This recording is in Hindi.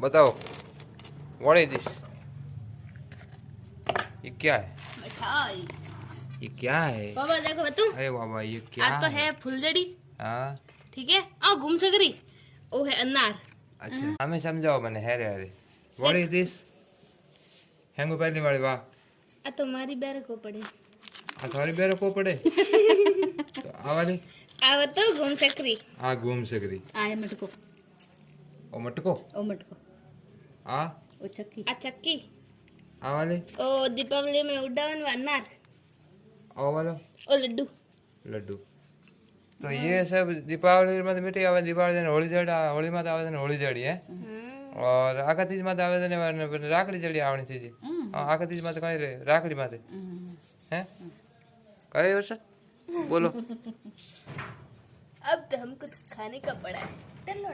बताओ व्हाट इज दिस? ये क्या है? मिठाई। ये क्या है? बाबा देखो बतू। अरे बाबा ये क्या आज तो है फुलझड़ी। हाँ ठीक है आओ घूम सकरी। ओ है अनार। अच्छा हमें समझाओ मैंने है रे अरे व्हाट इज दिस? हैंगो पहली वाली वाह आ तुम्हारी बैर को पड़े। तुम्हारी बेरो को पड़े तो आवाली आव तो घूम सकरी। आ घूम सकरी आए मटको। ओ मटको ओ मटको। आ ओ चक्की। आ चक्की। आवाली ओ दीपावली में उड़ावन व अनार। ओ वालो ओ लड्डू। लड्डू तो ये सब दीपावली में मिट्टी आवे दीपावली ने होली जड़ी होली में आवे ने होली जड़ी है और आका तीज में आवे ने राखड़ी जड़ी आवनी चीज आका तीज में कहीं रे राखड़ी में हैं करे वैसा बोलो अब तो हमको खाने का पड़ा है चलो।